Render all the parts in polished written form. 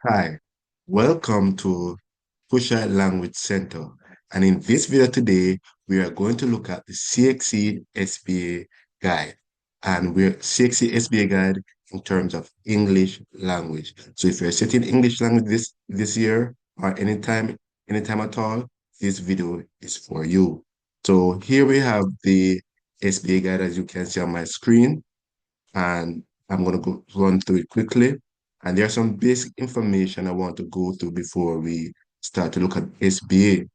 Hi, welcome to Pusher Language Center. And in this video today, we are going to look at the CXC SBA guide. And we're CXC SBA guide in terms of English language. So if you're studying English language this year or anytime at all, this video is for you. So here we have the SBA guide as you can see on my screen, and I'm going to go run through it quickly. And there's some basic information I want to go through before we start to look at SBA.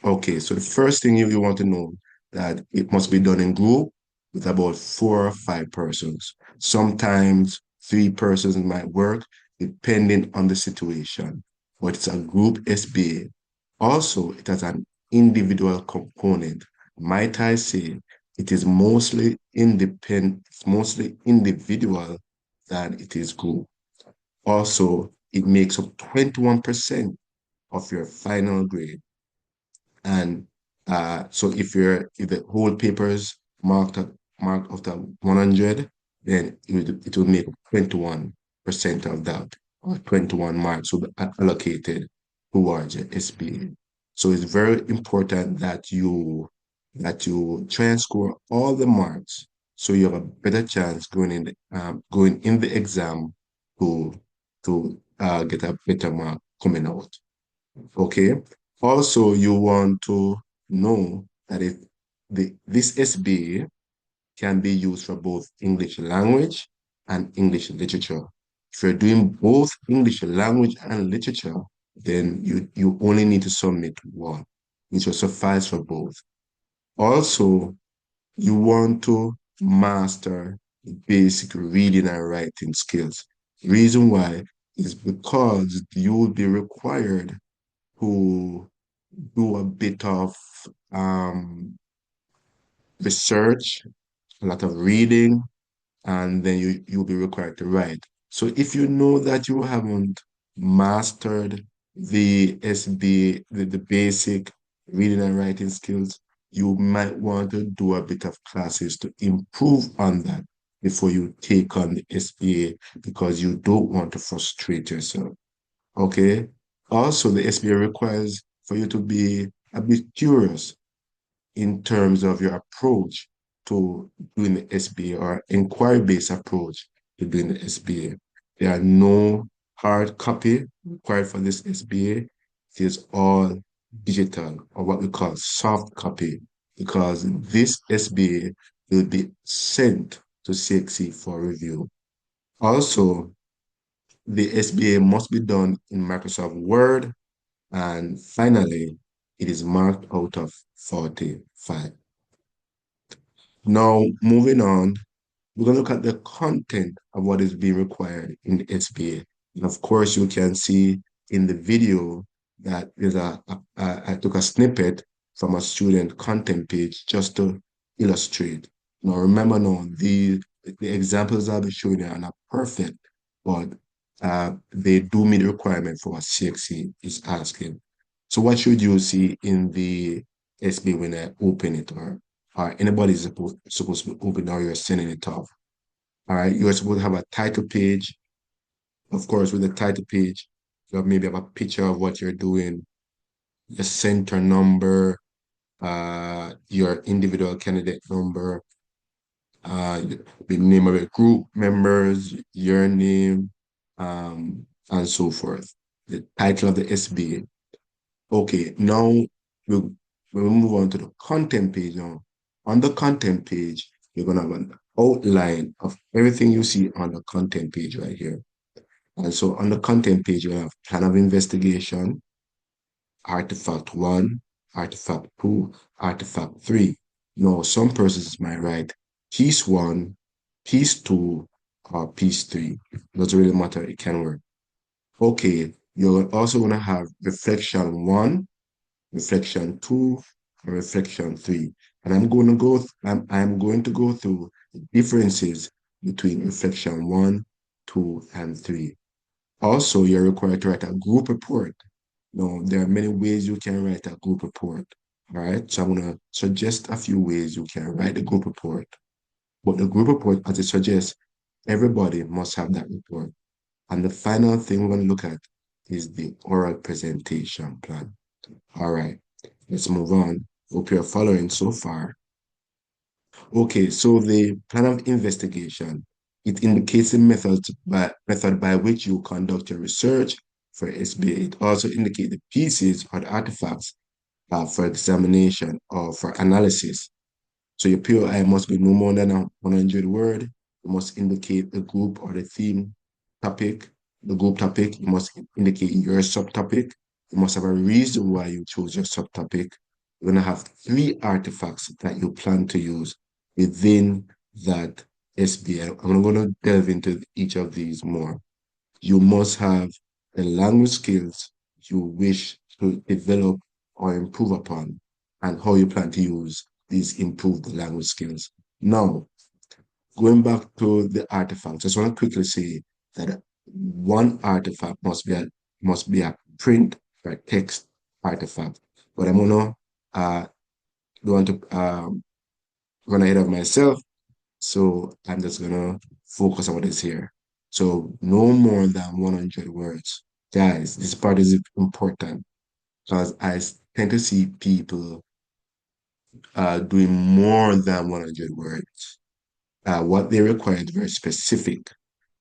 Okay, so the first thing you want to know that it must be done in group with about 4 or 5 persons. Sometimes 3 persons might work depending on the situation, but it's a group SBA. Also, it has an individual component. Might I say it is mostly independent, it's mostly individual than it is group. Also, it makes up 21% of your final grade. And so if the whole paper is marked after 100, then it will make 21% of that, or 21 marks will be allocated towards your SBA. So it's very important that you try and score all the marks so you have a better chance going in the exam to get a better mark coming out. Okay. Also, you want to know that this SBA can be used for both English language and English literature. If you're doing both English language and literature, then you only need to submit one, which will suffice for both. Also, you want to master the basic reading and writing skills. Reason why is because you will be required to do a bit of um, research, a lot of reading, and then you'll be required to write. So if you know that you haven't mastered the SB, the basic reading and writing skills, you might want to do a bit of classes to improve on that before you take on the SBA because you don't want to frustrate yourself. Okay. Also, the SBA requires for you to be a bit curious in terms of your approach to doing the SBA or inquiry-based approach to doing the SBA. There are no hard copy required for this SBA. It is all digital or what we call soft copy because this SBA will be sent to CXC for review. Also, the SBA must be done in Microsoft Word, and finally, it is marked out of 45. Now, moving on, we're going to look at the content of what is being required in the SBA. And of course, you can see in the video that I took a snippet from a student content page just to illustrate. Now, remember now, the examples I'll be showing you are not perfect, but they do meet the requirement for what CXC is asking. So what should you see in the SBA when I open it, or anybody is supposed to open or you're sending it off? All right, you're supposed to have a title page. Of course, with the title page, you maybe have a picture of what you're doing, the center number, your individual candidate number, the name of the group members, your name, and so forth. The title of the SBA. Okay, now we'll move on to the content page now. On the content page, you're gonna have an outline of everything you see on the content page right here. And so on the content page, you have plan of investigation, artifact one, artifact two, artifact three. Now, some persons might write piece one, piece two, or piece three. Doesn't really matter, it can work. Okay, you're also gonna have reflection one, reflection two, and reflection three. And I'm going to go through the differences between reflection one, two, and three. Also, you're required to write a group report. Now, there are many ways you can write a group report. All right, so I'm going to suggest a few ways you can write the group report. But the group report, as it suggests, everybody must have that report. And the final thing we're going to look at is the oral presentation plan. All right, let's move on. Hope you're following so far. Okay, so the plan of investigation, it indicates the method by which you conduct your research for SBA. It also indicates the pieces or the artifacts for examination or for analysis. So your POI must be no more than 100 word. You must indicate the group or the theme topic, the group topic. You must indicate your subtopic. You must have a reason why you chose your subtopic. You're going to have 3 artifacts that you plan to use within that SBA. I'm going to delve into each of these more. You must have the language skills you wish to develop or improve upon, and how you plan to use these improved language skills. Now, going back to the artifact, just want to quickly say that one artifact must be a print or text artifact. But I'm gonna don't want to run ahead of myself, so I'm just gonna focus on what is here. So no more than 100 words. Guys, this part is important because I tend to see people doing more than 100 words. What they require is very specific.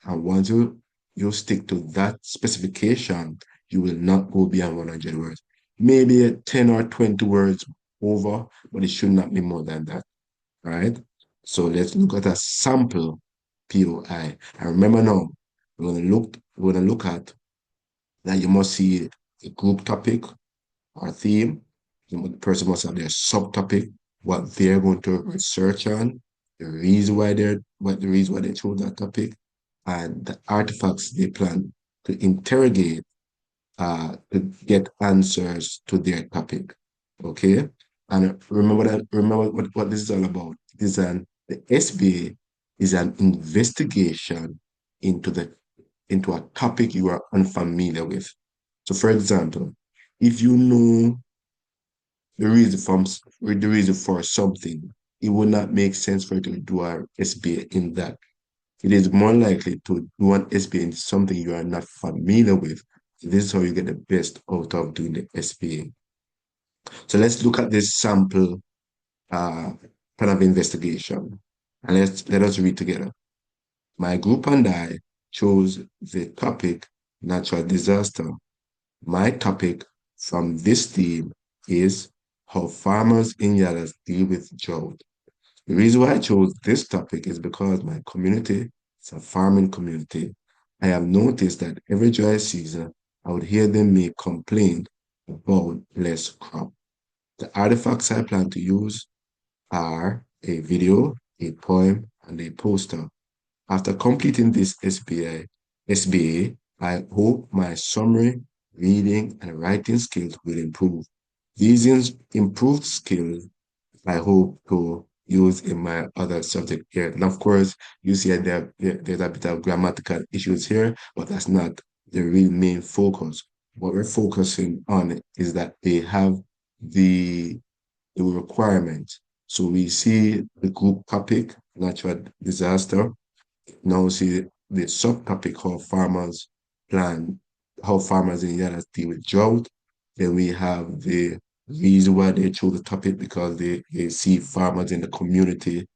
And once you stick to that specification, you will not go beyond 100 words. Maybe 10 or 20 words over, but it should not be more than that. All right. So let's look at a sample POI. And remember now, we're gonna look at that you must see a group topic or theme. The person must have their subtopic, what they're going to research on, the reason why they chose that topic, and the artifacts they plan to interrogate to get answers to their topic. Okay? And remember what this is all about. The SBA is an investigation into into a topic you are unfamiliar with. So for example, if you know the reason for something, it would not make sense for you to do a SBA in that. It is more likely to do an SBA in something you are not familiar with. This is how you get the best out of doing the SBA. So let's look at this sample uh, kind of investigation. And let us read together. My group and I chose the topic natural disaster. My topic from this theme is how farmers in Yalas deal with drought. The reason why I chose this topic is because my community is a farming community. I have noticed that every dry season, I would hear them make complaint about less crop. The artifacts I plan to use are a video, a poem, and a poster. After completing this SBA, I hope my summary, reading, and writing skills will improve. These improved skills I hope to use in my other subject here. And of course, you see there's a bit of grammatical issues here, but that's not the real main focus. What we're focusing on is that they have the requirements. So we see the group topic, natural disaster. Now we see the subtopic, how farmers in Ghana deal with drought. Then we have the reason why they chose the topic because they see farmers in the community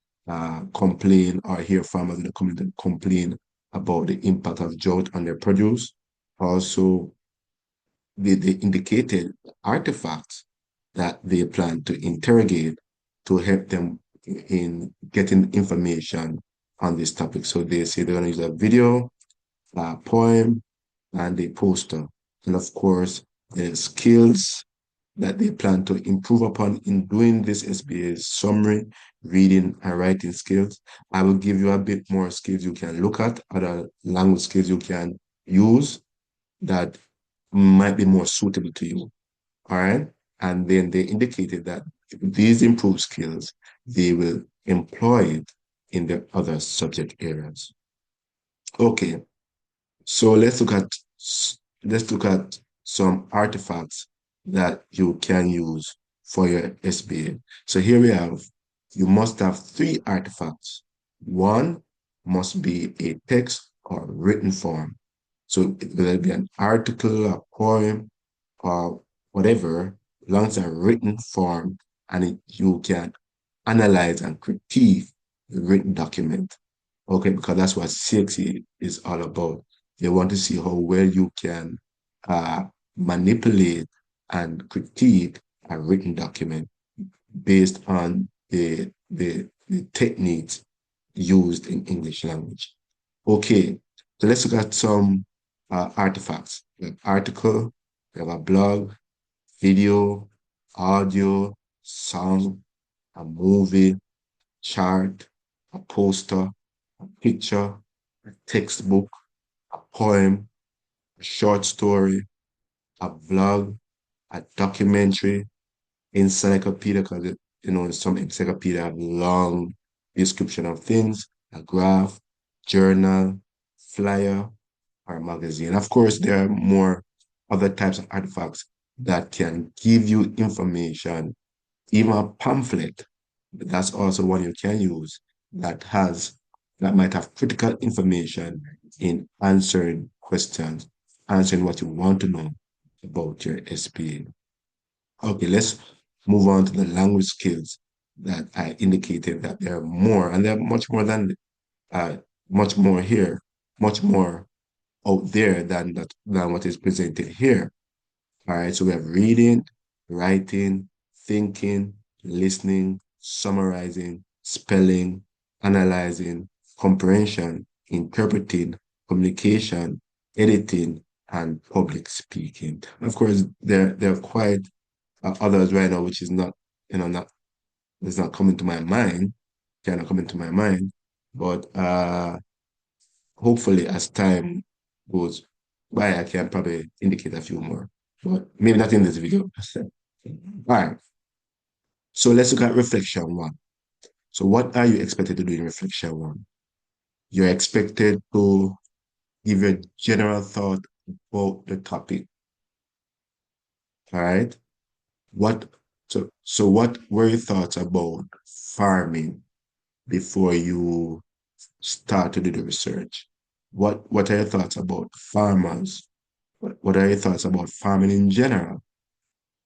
complain or hear farmers in the community complain about the impact of drought on their produce. Also, they indicated artifacts that they plan to interrogate to help them in getting information on this topic. So they say they're going to use a video, a poem, and a poster. And of course, the skills that they plan to improve upon in doing this SBA summary, reading, and writing skills. I will give you a bit more skills you can look at, other language skills you can use that might be more suitable to you. All right. And then they indicated that these improved skills, they will employ it in their other subject areas. Okay. So let's look at some artifacts that you can use for your SBA. So here we have, you must have 3 artifacts. One must be a text or written form. So whether it be an article, a poem, or whatever, as long as it's a written form and you can analyze and critique the written document. Okay, because that's what CXC is all about. They want to see how well you can uh, manipulate and critique a written document based on the techniques used in English language. Okay, so let's look at some artifacts. An article, we have a blog, video, audio, song, a movie, chart, a poster, a picture, a textbook, a poem, a short story, a vlog, a documentary, encyclopedia, because some encyclopedia have long description of things, a graph, journal, flyer, or magazine. Of course, there are more other types of artifacts that can give you information, even a pamphlet. That's also one you can use that might have critical information in answering questions, answering what you want to know about your SBA. Okay, let's move on to the language skills that I indicated that there are more, and there are uh, much more here, much more out there than what is presented here. All right, so we have reading, writing, thinking, listening, summarizing, spelling, analyzing, comprehension, interpreting, communication, editing, and public speaking. Of course, there are quite others right now, which is not, not it's not coming to my mind, cannot come into my mind, but hopefully as time goes by, I can probably indicate a few more, but maybe not in this video. All right, so let's look at reflection one. So what are you expected to do in reflection one? You're expected to give your general thought about the topic. All right. What so what were your thoughts about farming before you start to do the research? What are your thoughts about farmers? What are your thoughts about farming in general?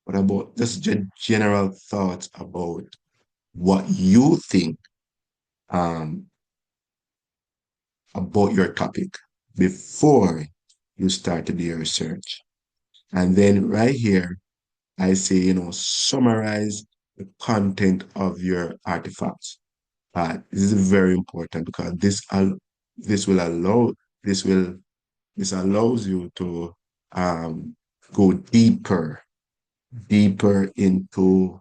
What about just general thoughts about what you think um, about your topic before you start to do your research? And then right here, I say, summarize the content of your artifacts. This is very important because this will allow this will this allows you to go deeper into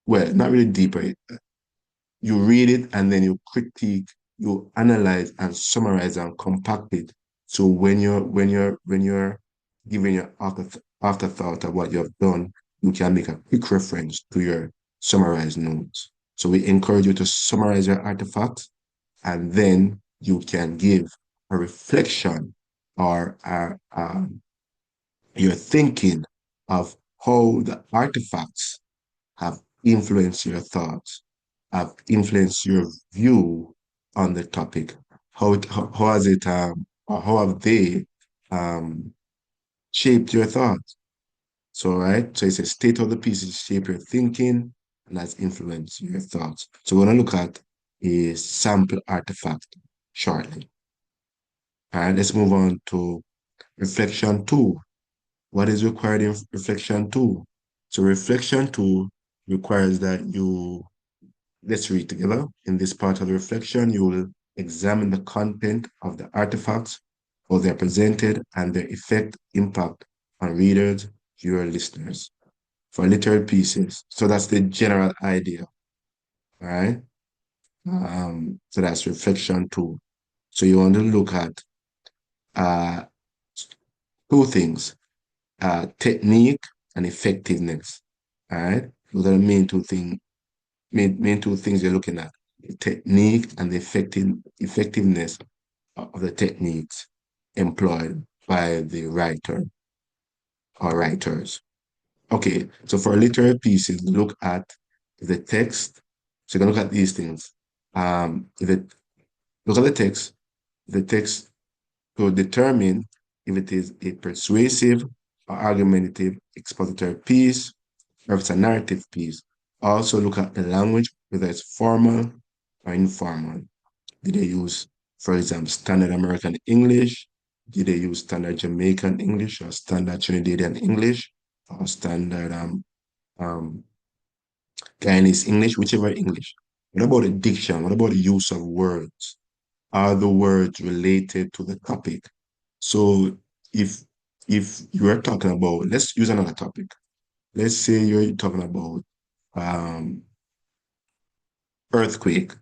well, not really deeper. You read it and then you critique, you analyze and summarize and compact it. So when you're giving your afterthought of what you have done, you can make a quick reference to your summarized notes. So we encourage you to summarize your artifacts, and then you can give a reflection or your thinking of how the artifacts have influenced your thoughts, have influenced your view on the topic. How has it or how have they um shaped your thoughts? So right, so it's a state of the pieces shape your thinking and has influenced your thoughts. So we're gonna look at a sample artifact shortly. All right, let's move on to reflection two. What is required in reflection two? So reflection two requires that let's read together. In this part of the reflection, you will examine the content of the artifacts, how they're presented, and their effect, impact on readers, viewers, listeners for literary pieces. So that's the general idea, all right? So that's reflection two. So you want to look at uh, two things, technique and effectiveness, all right? Those are the main two things you're looking at, the technique and the effectiveness of the techniques employed by the writer or writers. Okay, so for literary pieces, look at the text. So you can look at these things. If it look at the text to determine if it is a persuasive or argumentative expository piece, or if it's a narrative piece. Also look at the language, whether it's formal or informal. Did they use, for example, standard American English? Did they use standard Jamaican English or standard Trinidadian English or standard um, Guyanese English, whichever English? What about the diction? What about the use of words? Are the words related to the topic? So if if you are talking about, let's use another topic. Let's say you're talking about um, earthquake,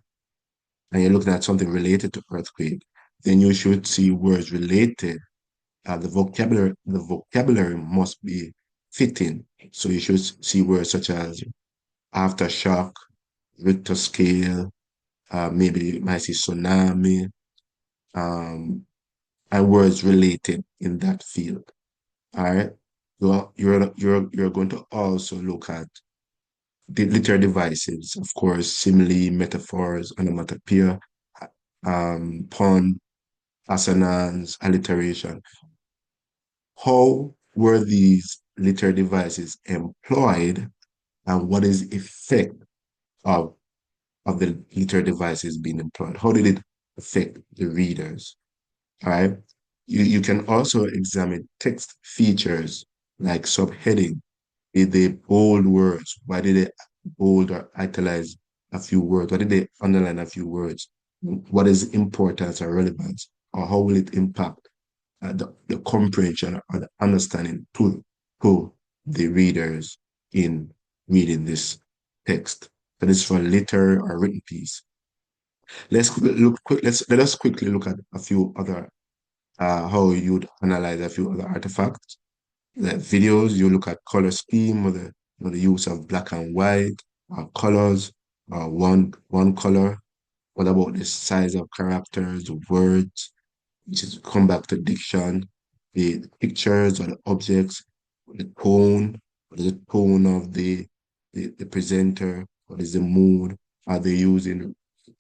and you're looking at something related to earthquake, then you should see words related. The vocabulary must be fitting. So you should see words such as aftershock, Richter scale, maybe you might see tsunami, um, and words related in that field. All right. You're going to also look at the literary devices, of course, simile, metaphors, onomatopoeia, pun, assonance, alliteration. How were these literary devices employed, and what is the effect of, of the literary devices being employed? How did it affect the readers? All right. You can also examine text features like subheading. Did they bold words? Why did they bold or italize a few words? Why did they underline a few words? What is importance or relevance? Or how will it impact the comprehension or the understanding to the readers in reading this text? So this is for literary or written piece. Let us quickly look at a few other how you'd analyze a few other artifacts. Like videos, you look at color scheme or the use of black and white, colors, one color. What about the size of characters, the words, which is come back to diction, the pictures or the objects, the tone, what is the tone of the presenter, what is the mood, are they using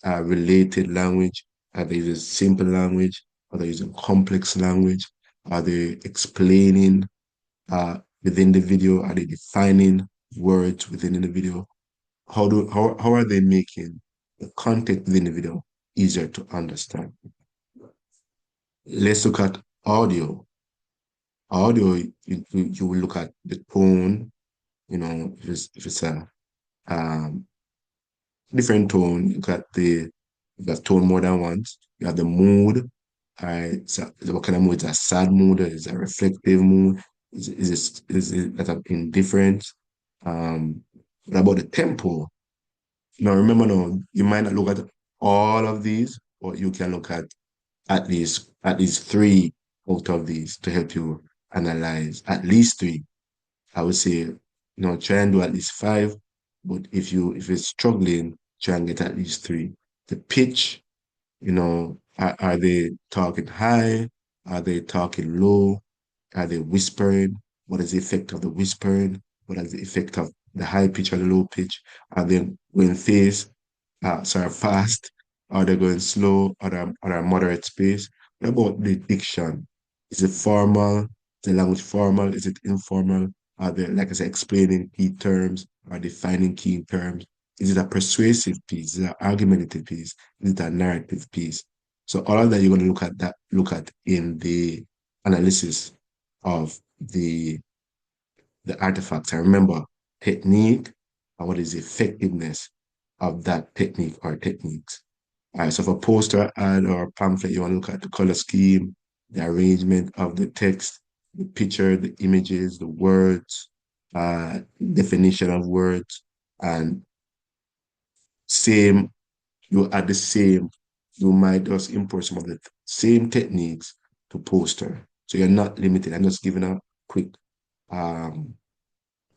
related language, are they using simple language, are they using complex language, are they explaining within the video, are they defining words within the video, how are they making the content within the video easier to understand? Let's look at audio. Audio, you will look at the tone, if it's a um, different tone, you got tone more than once. You have the mood. All right, so what kind of mood? Is a sad mood? Is a reflective mood? Is it that of indifference? What about the tempo? Now remember, now you might not look at all of these, but you can look at least three out of these to help you analyze at least three. I would say, try and do at least five, but if you're struggling, try and get at least three. The pitch, are they talking high? Are they talking low? Are they whispering? What is the effect of the whispering? What is the effect of the high pitch or the low pitch? Are they going fast? Are they going slow or a moderate pace? What about the diction? Is it formal? Is the language formal? Is it informal? Are they, like I said, explaining key terms or defining key terms? Is it a persuasive piece? Is it an argumentative piece? Is it a narrative piece? So all of that you're going to look at in the analysis of the artifacts. And remember, technique and what is the effectiveness of that technique or techniques. All right, so for poster, ad, or pamphlet, you want to look at the color scheme, the arrangement of the text, the picture, the images, the words, definition of words, and same, you add the same, you might just import some of the same techniques to poster. So you're not limited. I'm just giving quick um,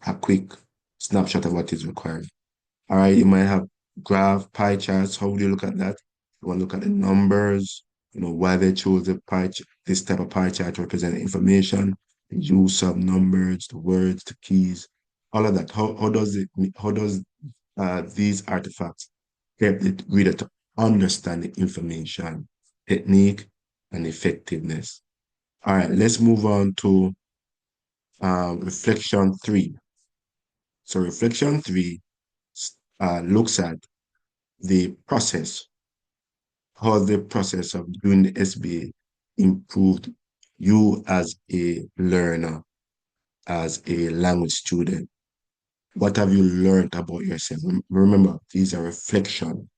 a quick snapshot of what is required. All right, you might have graph, pie charts. How would you look at that? You want to look at the numbers, why they chose this type of pie chart to represent information, the use of numbers, the words, the keys, all of that. How does these artifacts help the reader to understand the information? Technique, and effectiveness. All right, let's move on to reflection 3. So reflection 3 looks at the process, how the process of doing the SBA improved you as a learner, as a language student. What have you learned about yourself? Remember, these are reflection.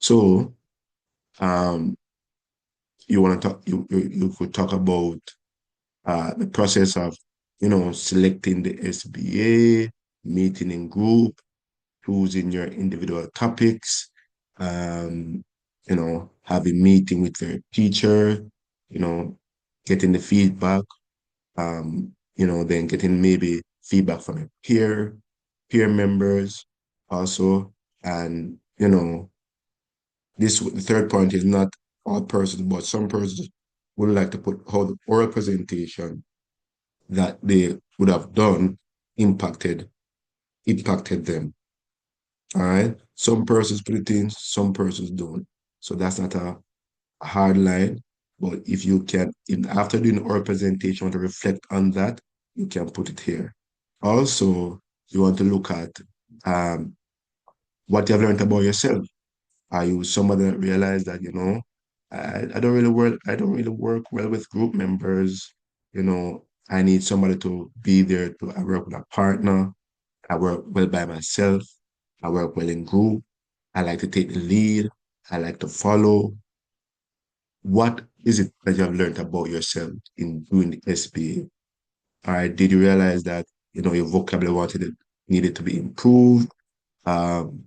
So um, you want to talk, you could talk about the process of, selecting the SBA, meeting in group, choosing your individual topics, having meeting with your teacher, you know, getting the feedback, then getting maybe feedback from your peer members also. And, the third point is not all persons, but some persons would like to put how the oral presentation that they would have done impacted them. All right. Some persons put it in, some persons don't. So that's not a hard line. But if you can, after doing the oral presentation, want to reflect on that, you can put it here. Also, you want to look at um, what you have learned about yourself. Are you somebody that realized that, I don't really work well with group members. I need somebody to be there to I work with a partner. I work well by myself. I work well in group. I like to take the lead. I like to follow. What is it that you have learned about yourself in doing the SBA? All right. Did you realize that, your vocabulary needed to be improved? Um,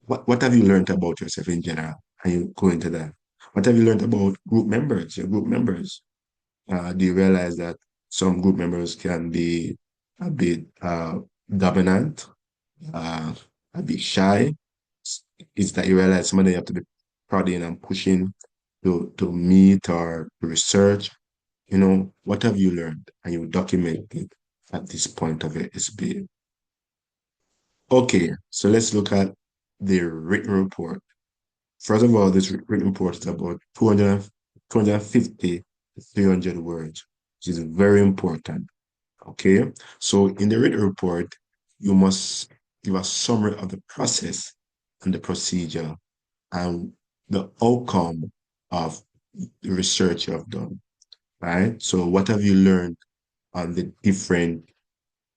what have you learned about yourself in general? And you go into that. What have you learned about group members, your group members? Do you realize that some group members can be a bit dominant, uh, a bit shy? Is that you realize some of them you have to be prodding and pushing to meet or to research? What have you learned? And you document it at this point of your SBA. Okay, so let's look at the written report. First of all, this written report is about 250 to 300 words, which is very important. Okay, so in the written report, you must give a summary of the process and the procedure and the outcome of the research you have done, right? So what have you learned on the different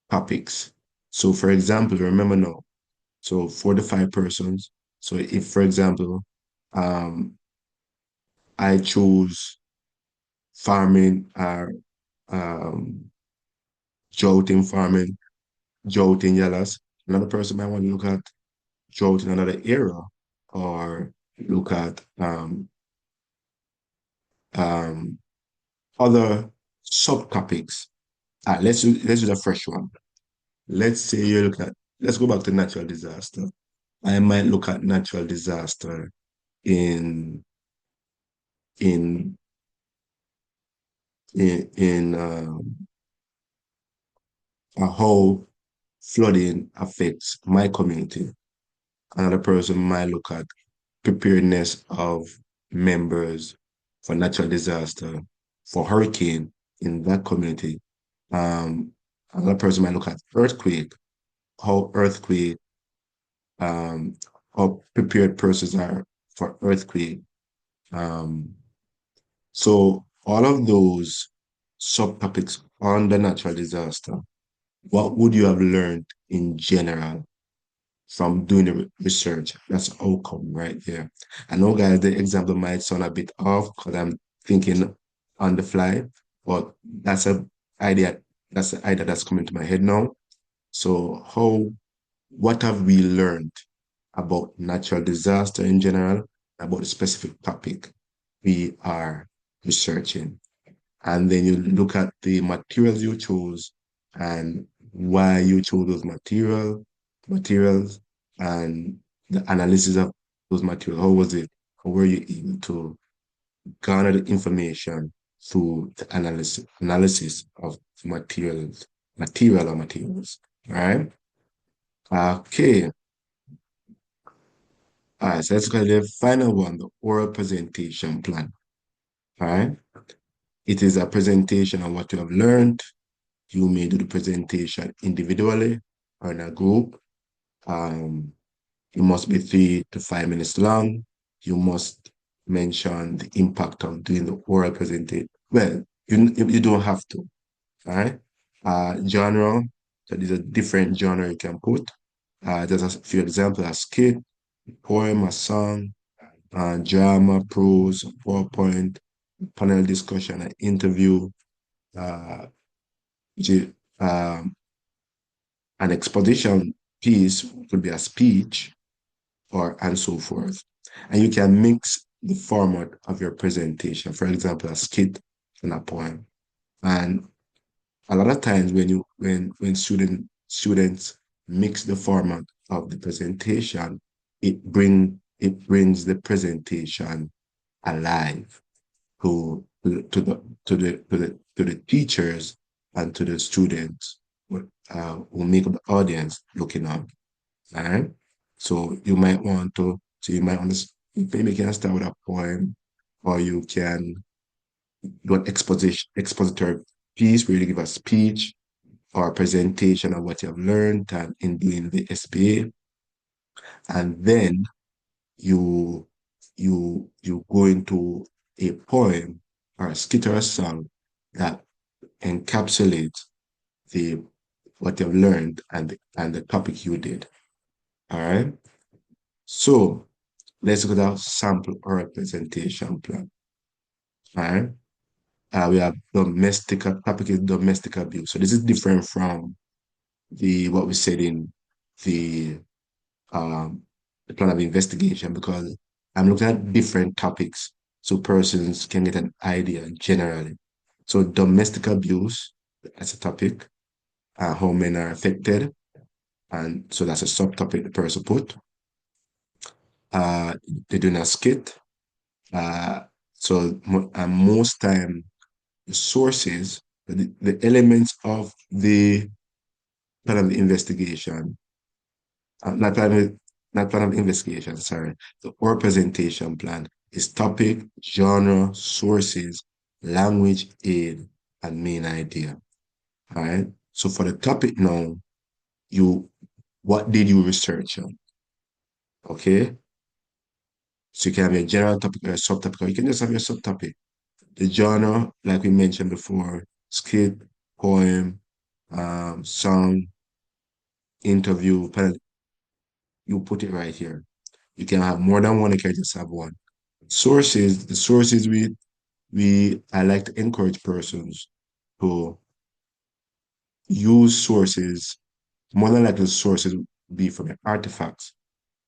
topics? So for example, remember now, so 4 to 5 persons. So if, for example, um, I choose farming or um, drought farming, drought yellows, another person might want to look at drought in another area or look at um, other subtopics. Let's do the first one. Let's say you look at let's go back to natural disaster. I might look at natural disaster in in in how flooding affects my community. Another person might look at preparedness of members for natural disaster, for hurricane in that community. Um, Another person might look at earthquake, how earthquake, um, how prepared persons are for earthquake. Um, so all of those subtopics on the natural disaster, what would you have learned in general from doing the research? That's outcome right there. I know, guys, the example might sound a bit off because I'm thinking on the fly, but idea. That's the idea that's coming to my head now. So, what have we learned about natural disaster in general, about the specific topic we are researching? And then you look at the materials you chose and why you chose those materials and the analysis of those materials. How was it? How were you able to garner the information through the analysis of materials? All right. Okay. All right, so let's go to the final one, the oral presentation plan. All right. It is a presentation on what you have learned. You may do the presentation individually or in a group. Um, it must be 3 to 5 minutes long. You must mention the impact of doing the oral presentation. Well, you don't have to, all right? Genre, so there's a different genre you can put. There's a few examples, a skit, poem, a song, drama, prose, PowerPoint, panel discussion, an interview, uh, which um, an exposition piece could be a speech or and so forth. And you can mix the format of your presentation, for example, a skit and a poem. And a lot of times when students mix the format of the presentation, it brings the presentation alive to the teachers and to the students who make up the audience looking on. All right. So maybe you can start with a poem, or you can do an expository piece where you give a speech or a presentation of what you have learned and in doing the SBA. And then you you go into a poem or a skit or a song that encapsulates the what you've learned and the topic you did. All right. So let's go to sample or representation plan. All right. We have topic is domestic abuse. So this is different from the what we said in the um the plan of investigation, because I'm looking at different topics so persons can get an idea generally. So domestic abuse as a topic, how men are affected, and so that's a subtopic the person put. Uh, they're doing a skit. Uh, so most time the sources, the elements of the plan of the investigation, not plan of, not plan of investigation, sorry, the representation plan is topic, genre, sources, language aid, and main idea. All right. So for the topic now, you what did you research on? Okay. So you can have your general topic or a subtopic, or you can just have your subtopic. The genre, like we mentioned before, skit, poem, song, interview, you put it right here. You can have more than one, you can just have one. Sources, the sources I like to encourage persons to use sources, more than likely sources be from the artifacts,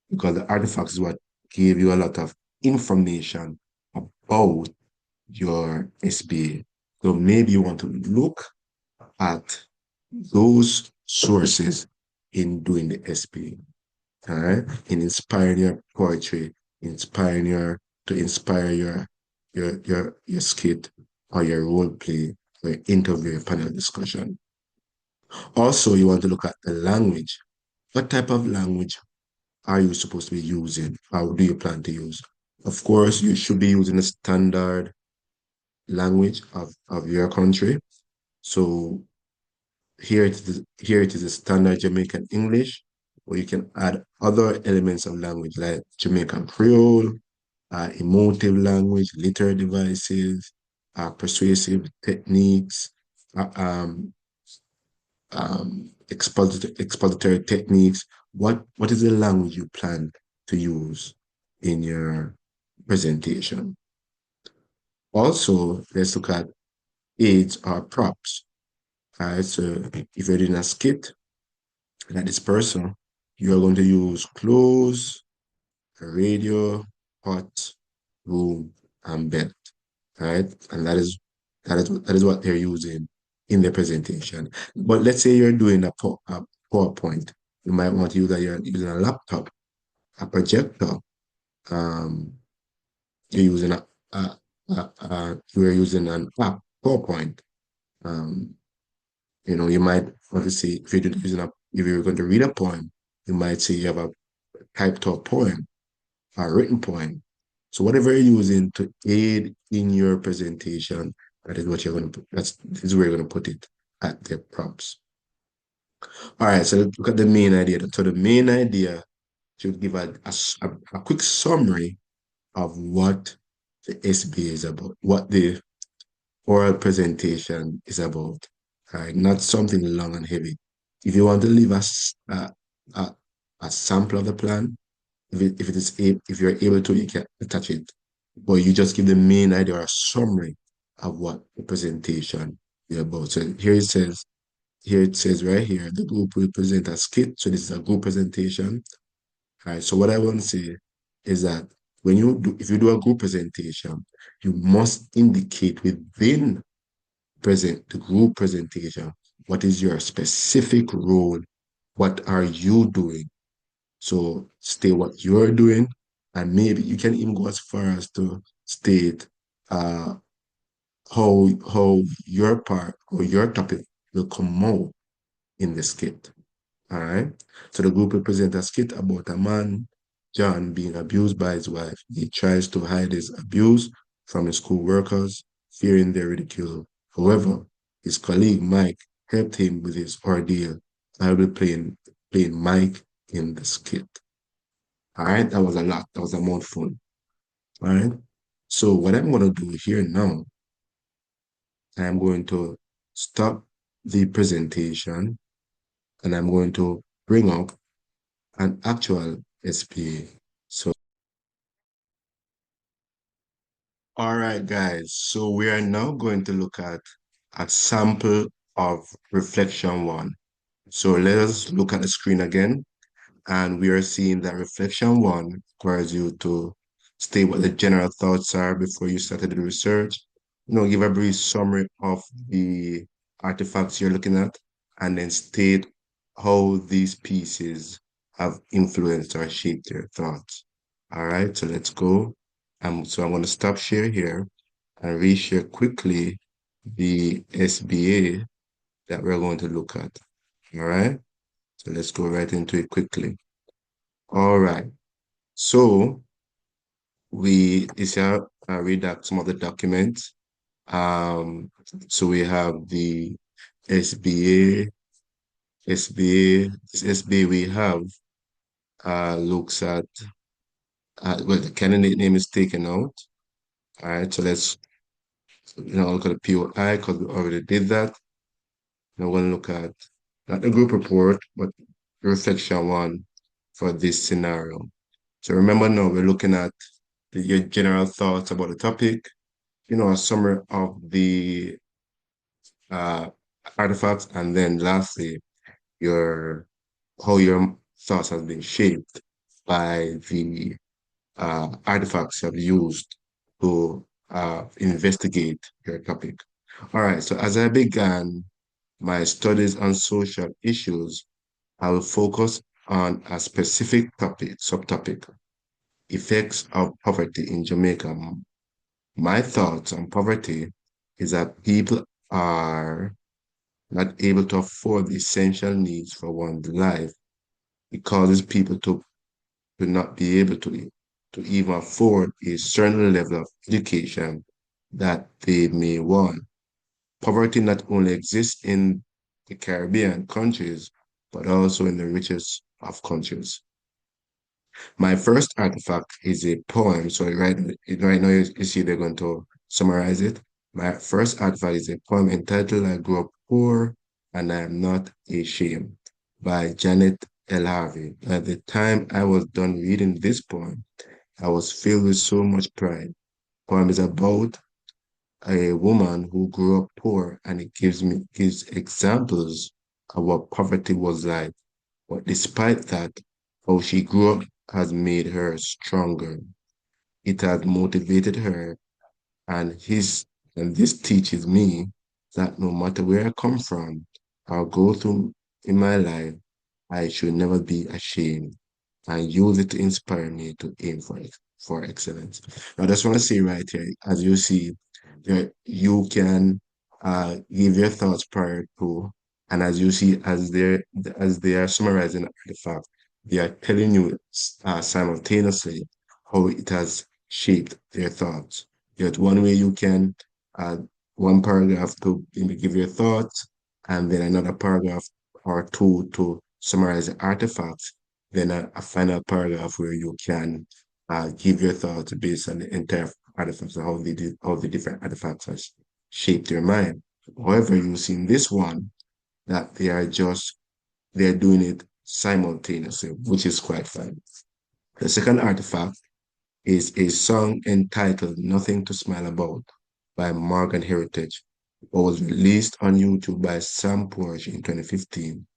because the artifacts is what give you a lot of information about your SBA. So maybe you want to look at those sources in doing the SBA, all right? In inspiring your poetry, inspiring your to inspire your skit or your role play or your interview, your panel discussion. Also, you want to look at the language. What type of language are you supposed to be using? How do you plan to use? Of course, you should be using a standard language of your country. So here it is a standard Jamaican English, where you can add other elements of language like Jamaican Creole, emotive language, literary devices, persuasive techniques, uh, um, expository techniques. What is the language you plan to use in your presentation? Also, let's look at aids or props. All right, so if you're doing a skit like this person, you're going to use clothes, a radio, pot, room, and bed. All right, and that is what they're using in their presentation. But let's say you're doing a PowerPoint. You might want to use that you're using a laptop, a projector. Um, you're using you're using an app, PowerPoint. Um, you might want to say if you're going to read a poem, you might say you have a typed up poem. a written poem. So whatever you're using to aid in your presentation, that is what you're going to put. This is where you're going to put it at the prompts. All right, so let's look at the main idea. So the main idea should give a quick summary of what the SBA is about, what the oral presentation is about. All right, not something long and heavy. If you want to leave us a sample of the plan, if you're able to, you can attach it, but you just give the main idea or a summary of what the presentation is about. So here it says right here, the group will present a skit. So this is a group presentation. All right. So what I want to say is that if you do a group presentation, you must indicate within the group presentation, what is your specific role? What are you doing? So state what you're doing, and maybe you can even go as far as to state uh, how your part or your topic will come out in the skit. All right. So the group will present a skit about a man, John, being abused by his wife. He tries to hide his abuse from his co-workers, fearing their ridicule. However, his colleague Mike helped him with his ordeal. I will be playing Mike in the skit. All right, that was a lot. That was a mouthful. All right. So what I'm going to do here now, I'm going to stop the presentation and I'm going to bring up an actual SPA. So, all right, guys. So we are now going to look at a sample of reflection one. So let us look at the screen again. And we are seeing that reflection one requires you to state what the general thoughts are before you started the research. Give a brief summary of the artifacts you're looking at, and then state how these pieces have influenced or shaped your thoughts. All right, so let's go. So I'm going to stop share here and reshare quickly the SBA that we're going to look at. All right, so let's go right into it quickly. All right. So this here read out some of the documents. So we have the SBA, this SBA we have looks at well, the candidate name is taken out. All right, so let's look at the POI because we already did that. Now we're gonna look at not the group report, but reflection one for this scenario. So remember now we're looking at your general thoughts about the topic, a summary of the uh, artifacts, and then lastly, your how your thoughts have been shaped by the artifacts you have used to investigate your topic. All right, so as I began my studies on social issues, I will focus on a specific subtopic, effects of poverty in Jamaica. My thoughts on poverty is that people are not able to afford the essential needs for one's life. It causes people to not be able to even afford a certain level of education that they may want. Poverty not only exists in the Caribbean countries, but also in the richest of countries. My first artifact is a poem. So right now you see they're going to summarize it. My first artifact is a poem entitled I Grew Up Poor and I Am Not Ashamed by Janet L. Harvey. At the time I was done reading this poem, I was filled with so much pride. The poem is about a woman who grew up poor, and it gives examples of what poverty was like. But despite that, how she grew up has made her stronger. It has motivated her, and this teaches me that no matter where I come from or go through in my life, I should never be ashamed and use it to inspire me to aim for excellence. Now, I just want to say right here, as you see, you can give your thoughts prior to, and as you see, as they are summarizing the fact, they are telling you simultaneously how it has shaped their thoughts. There's one way you can add one paragraph to maybe give your thoughts, and then another paragraph or two to summarize the artifacts, then a final paragraph where you can give your thoughts based on the entire artifacts and how the different artifacts has shaped your mind. However, you see in this one that they're doing it simultaneously, which is quite fun. The second artifact is a song entitled Nothing to Smile About by Morgan Heritage. It was released on YouTube by Sam Porsche in 2015.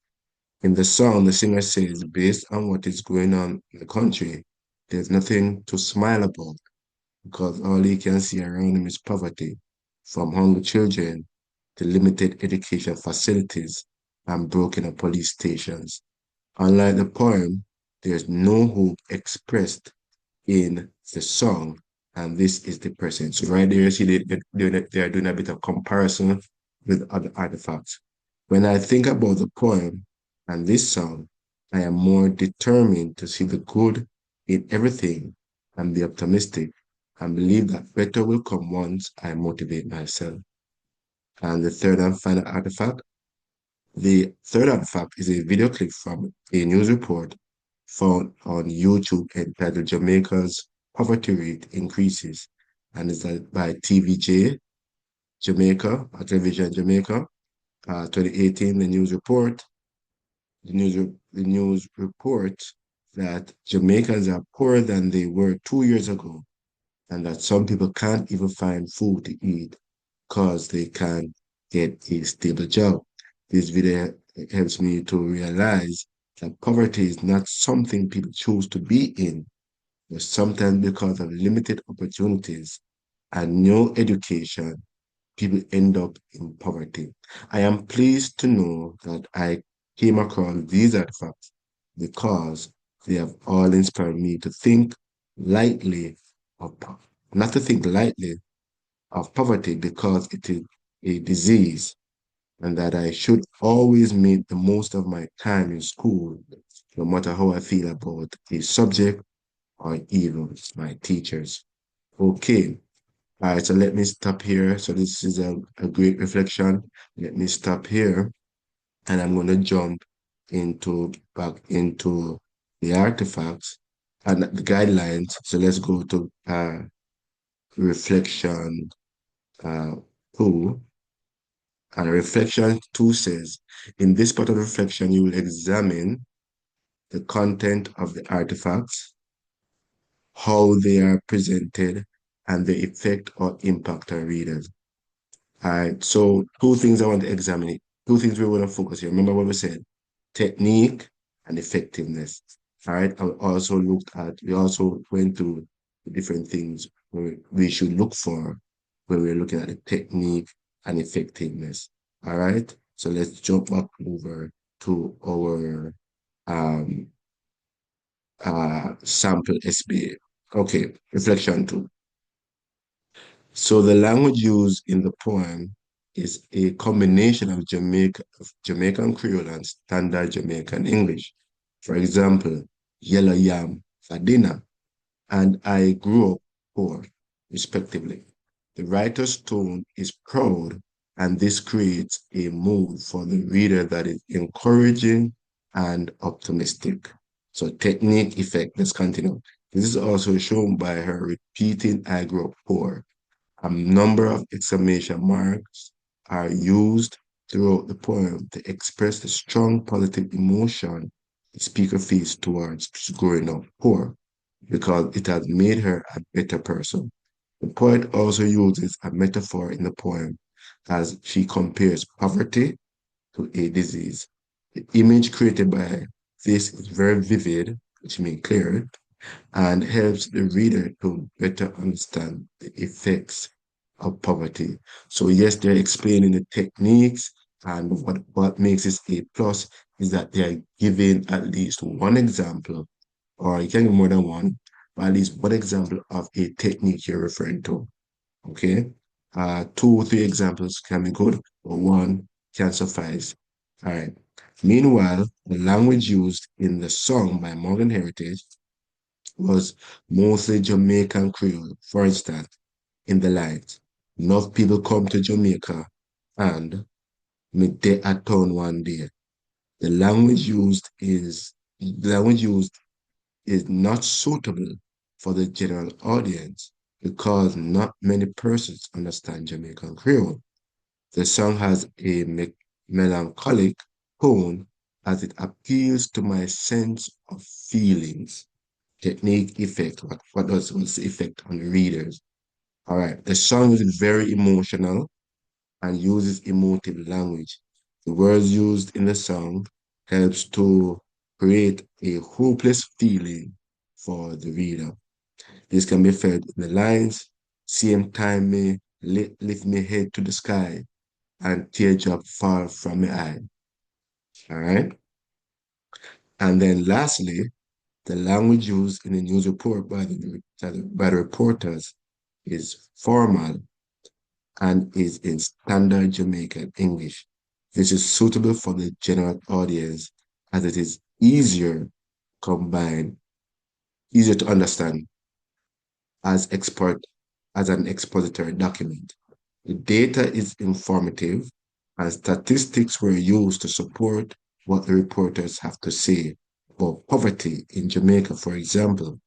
In the song, the singer says, based on what is going on in the country, there's nothing to smile about because all he can see around him is poverty, from hungry children to limited education facilities and broken up police stations. Unlike the poem, there's no hope expressed in the song, and this is the person. So right there, you see they are doing a bit of comparison with other artifacts. When I think about the poem and this song, I am more determined to see the good in everything and be optimistic and believe that better will come once I motivate myself. And the third artifact is a video clip from a news report found on YouTube entitled Jamaica's Poverty Rate Increases, and it's by TVJ Jamaica, Television Jamaica, 2018, the news report that Jamaicans are poorer than they were 2 years ago, and that some people can't even find food to eat because they can't get a stable job. This video helps me to realize that poverty is not something people choose to be in, but sometimes because of limited opportunities and no education, people end up in poverty. I am pleased to know that I came across these artifacts because they have all inspired me to think lightly of, not to think lightly of poverty because it is a disease and that I should always make the most of my time in school, no matter how I feel about a subject or even my teachers. Okay, all right, so let me stop here. So this is a great reflection. Let me stop here and I'm going to jump back into the artifacts and the guidelines. So let's go to reflection uh, 2. And reflection 2 says, in this part of reflection, you will examine the content of the artifacts, how they are presented, and the effect or impact on readers. All right, so two things I want to examine. Two things we want to focus here. Remember what we said, technique and effectiveness. All right, we also went through the different things we should look for when we're looking at the technique and effectiveness. All right, so let's jump back over to our um, sample SBA. Okay, reflection 2. So the language used in the poem is a combination of Jamaican Creole and standard Jamaican English. For example, yellow yam for dinner and I grew up poor, respectively. The writer's tone is proud, and this creates a mood for the reader that is encouraging and optimistic. So technique effect, let's continue. This is also shown by her repeating I grew up poor. A number of exclamation marks are used throughout the poem to express the strong positive emotion the speaker feels towards growing up poor because it has made her a better person. The poet also uses a metaphor in the poem as she compares poverty to a disease. The image created by this is very vivid, which means clear, and helps the reader to better understand the effects of poverty. So yes, they're explaining the techniques, and what makes this a plus is that they're giving at least one example, or you can give more than one, but at least one example of a technique you're referring to. Okay. 2 or 3 examples can be good, but one can suffice. All right. Meanwhile, the language used in the song by Morgan Heritage was mostly Jamaican Creole. For instance, in the lines, enough people come to Jamaica and meet they at town one day. The language used is not suitable for the general audience because not many persons understand Jamaican Creole. The song has a melancholic tone as it appeals to my sense of feelings. Technique effect. What's the effect on the readers? All right. The song is very emotional and uses emotive language. The words used in the song helps to create a hopeless feeling for the reader. This can be felt in the lines, same time may lift me head to the sky and teardrop fall from my eye. All right. And then lastly, the language used in the news report by the reporters is formal and is in standard Jamaican English. This is suitable for the general audience as it is combined, easier to understand as export as an expository document. The data is informative and statistics were used to support what the reporters have to say about poverty in Jamaica, for example.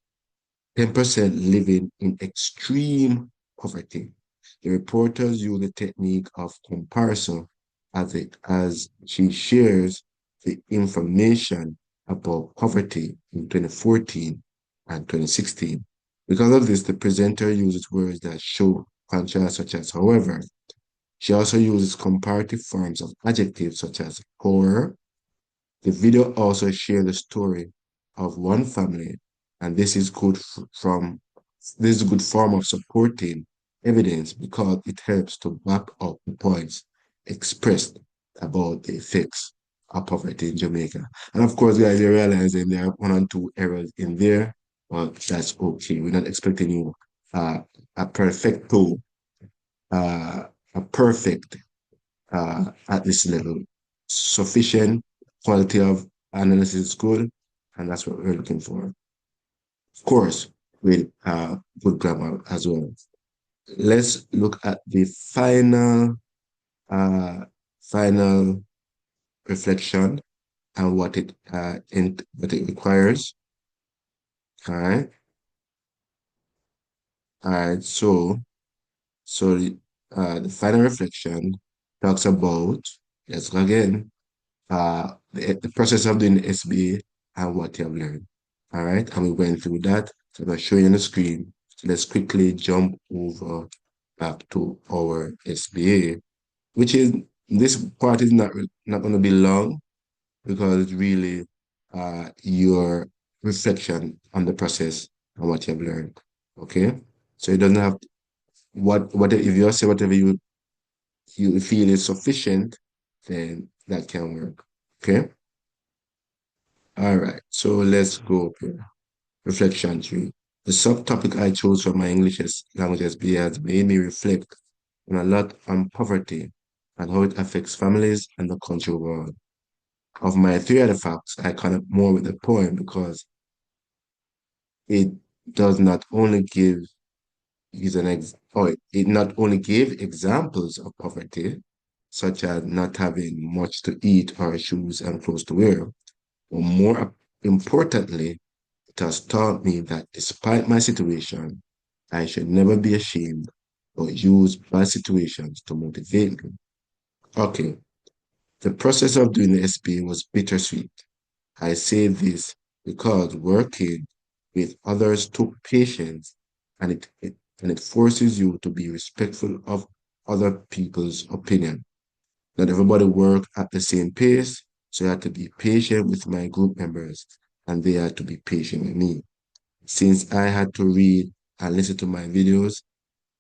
10% living in extreme poverty. The reporters use the technique of comparison as she shares the information about poverty in 2014 and 2016. Because of this, the presenter uses words that show contrast, such as however. She also uses comparative forms of adjectives such as poor. The video also shares the story of one family, and this is a good form of supporting evidence because it helps to back up the points expressed about the effects of poverty in Jamaica. And of course, guys, you're realizing there are one or two errors in there, but that's okay. We're not expecting you uh, a perfecto, a perfect at this level. Sufficient quality of analysis is good, and that's what we're looking for. Of course, with good grammar as well. Let's look at the uh, final reflection and what it requires. All right, all right. So the final reflection talks about. Let's go again. The process of doing the SBA and what you have learned. All right, and we went through that. So I'm going to show you on the screen. So let's quickly jump over back to our SBA, which is this part is not going to be long because it's really your reflection on the process and what you have learned. Okay, so it doesn't have what if you say whatever you feel is sufficient, then that can work. Okay. All right, so let's go up here. Reflection 3. The subtopic I chose for my language SBA has made me reflect on a lot on poverty and how it affects families and the country overall. Of my three artifacts, I connect more with the poem because it does not only give is an ex or it not only gave examples of poverty, such as not having much to eat or shoes and clothes to wear, but more importantly, it has taught me that despite my situation, I should never be ashamed or use bad situations to motivate me. Okay, the process of doing the SBA was bittersweet. I say this because working with others took patience and it forces you to be respectful of other people's opinion. Not everybody worked at the same pace, so I had to be patient with my group members and they had to be patient with me. Since I had to read and listen to my videos,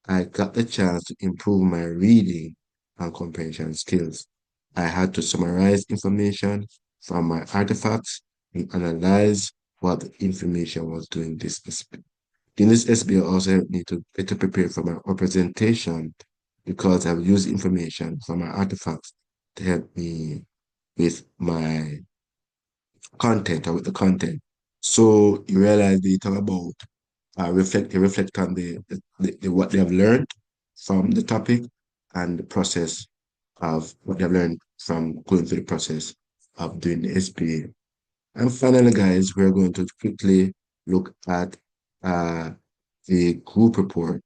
I got the chance to improve my reading and comprehension skills. I had to summarize information from my artifacts and analyze what the information was doing this SBA. Doing this SBA also helped me to better prepare for my representation because I've used information from my artifacts to help me with my content or with the content. So you realize they talk about they reflect on the what they have learned from the topic and the process of what they have learned from going through the process of doing the SBA. And finally, guys, we're going to quickly look at uh, the group report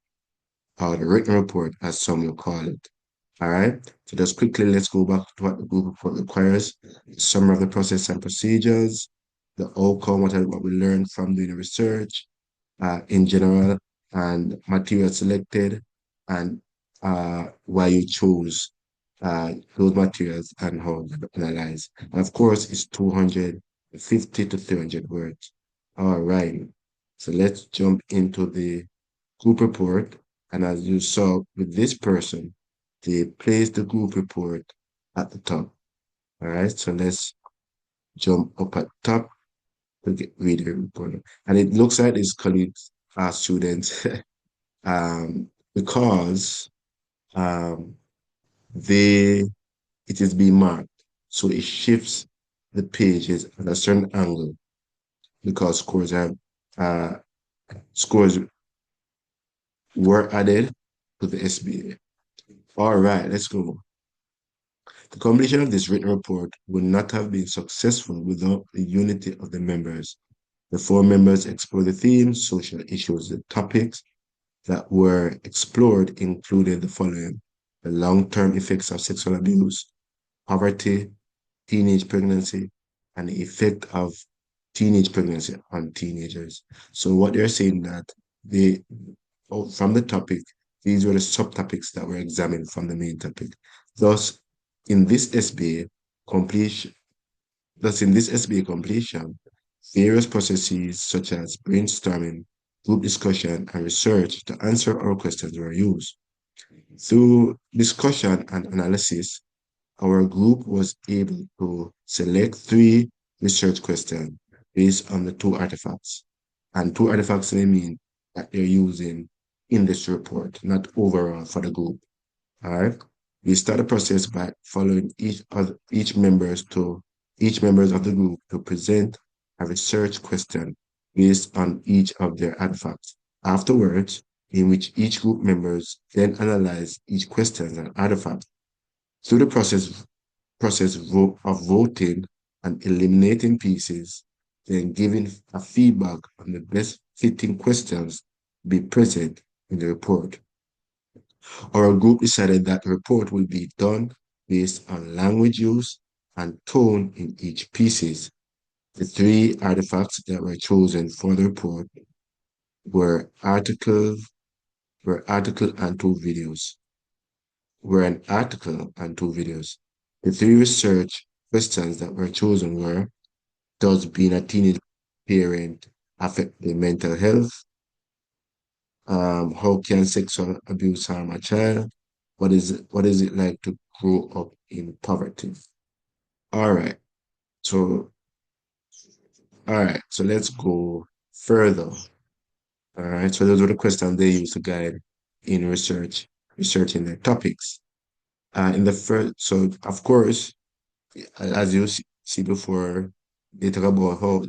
or the written report, as some will call it. All right. So just quickly, let's go back to what the group report requires: the summary of the process and procedures, the outcome, what we learned from doing the research, in general, and material selected, and why you chose those materials and how you analyze. And of course, it's 250 to 300 words. All right. So let's jump into the group report. And as you saw with this person, they placed the group report at the top. All right. So let's jump up at top to read the report. And it looks like his colleagues are students because um, they it is being marked. So it shifts the pages at a certain angle because uh, scores were added to the SBA. All right, let's go. The completion of this written report would not have been successful without the unity of the members. The four members explored the themes, social issues, the topics that were explored included the following: the long-term effects of sexual abuse, poverty, teenage pregnancy, and the effect of teenage pregnancy on teenagers. So what they're saying that they, from the topic, these were the subtopics that were examined from the main topic. Thus, in this SBA completion, thus in this SBA completion, various processes such as brainstorming, group discussion, and research to answer our questions were used. Through discussion and analysis, our group was able to select three research questions based on the two artifacts. And two artifacts they mean that they're using in this report, not overall for the group. All right. We start the process by following each members of the group to present a research question based on each of their artifacts. Afterwards, in which each group members then analyze each question and artifact. Through the of voting and eliminating pieces, then giving a feedback on the best fitting questions be present in the report. Our group decided that the report will be done based on language use and tone in each pieces. The three artifacts that were chosen for the report were article and two videos. Were an article and two videos. The three research questions that were chosen were: does being a teenage parent affect the mental health? How can sexual abuse harm a child? What is it like to grow up in poverty? All right. So so let's go further. All right. So those are the questions they use to guide in researching their topics. In the first, so of course, as you see before, they talk about how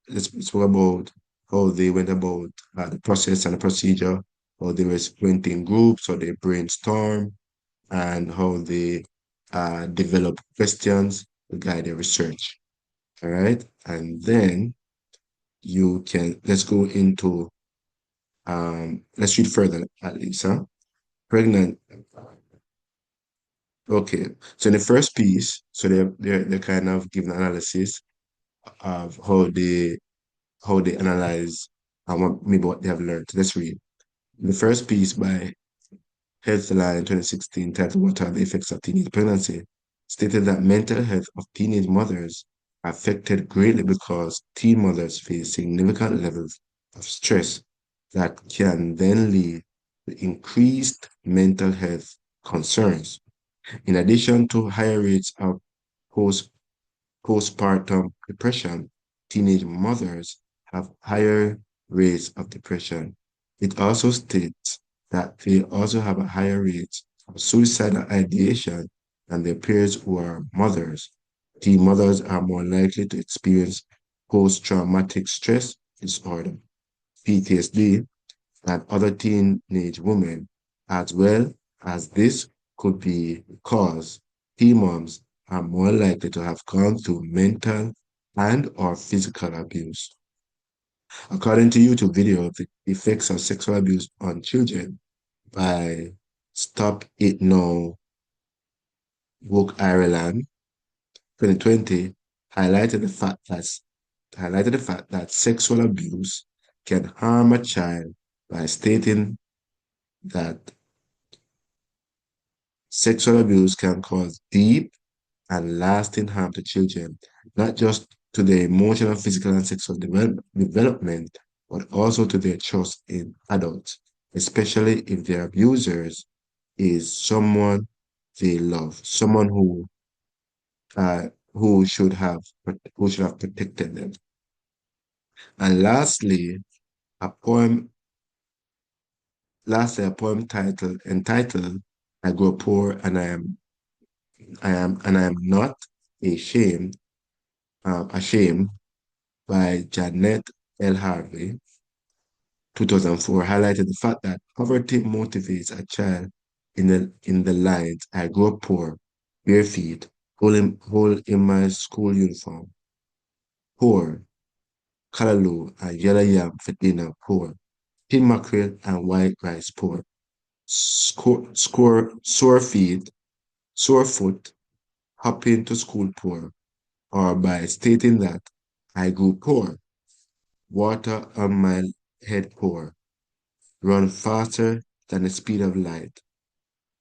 let's talk about how they went about the process and the procedure, how they went in groups, how they brainstorm, and how they develop questions to guide their research. All right, and then let's go into let's read further at least, huh? Pregnant. Okay, so in the first piece, so they're kind of giving analysis of how they analyze and maybe what they have learned. Let's read. The first piece by Healthline 2016, titled What Are the Effects of Teenage Pregnancy, stated that mental health of teenage mothers are affected greatly because teen mothers face significant levels of stress that can then lead to increased mental health concerns. In addition to higher rates of post postpartum depression, teenage mothers have higher rates of depression. It also states that they also have a higher rate of suicidal ideation than their peers who are mothers. Teen mothers are more likely to experience post-traumatic stress disorder, PTSD, and other teenage women, as well as this could be because teen moms are more likely to have gone through mental and or physical abuse. According to YouTube video, the effects of sexual abuse on children by Stop It Now Woke Ireland 2020 highlighted the fact that sexual abuse can harm a child by stating that sexual abuse can cause deep and lasting harm to children, not just to their emotional, physical, and sexual development, but also to their trust in adults, especially if their abusers is someone they love, someone uh, who should have protected them. And a poem entitled "I Grow Poor and I am not ashamed" by Janet L. Harvey, 2004, highlighted the fact that poverty motivates a child in the lines "I grew up poor, bare feet, hole in my school uniform, poor, callaloo and yellow yam for dinner, poor, tin mackerel and white rice, poor, sore foot, hopping to school, poor," or by stating that "I grew poor, water on my head, poor, run faster than the speed of light,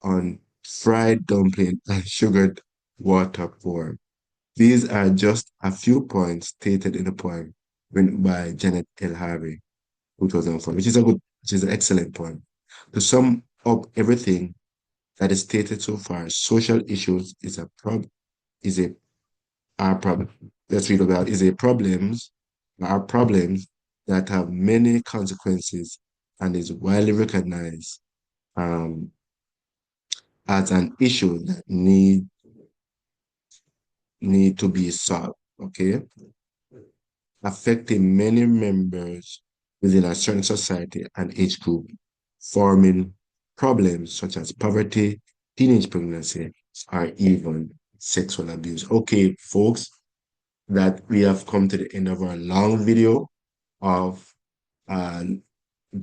on fried dumpling and sugared water, poor." These are just a few points stated in the poem written by Janet L. Harvey, 2004, which is an excellent poem. To sum up everything that is stated so far, social issues is a are problem. Let's read about is a problems are problems that have many consequences and is widely recognized um, as an issue that need to be solved. Okay, affecting many members within a certain society and age group, forming problems such as poverty, teenage pregnancy, or even sexual abuse. Okay, folks, that we have come to the end of our long video of uh,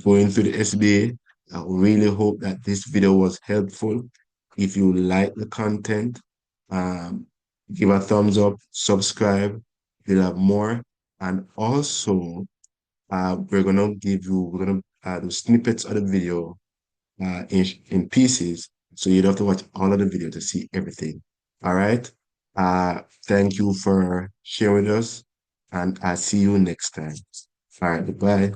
going through the SBA. I really hope that this video was helpful. If you like the content, um, give a thumbs up, subscribe. We'll have more. And also, we're gonna do snippets of the video in pieces, so you don't have to watch all of the video to see everything. All right. Thank you for sharing with us, and I'll see you next time. All right. Goodbye.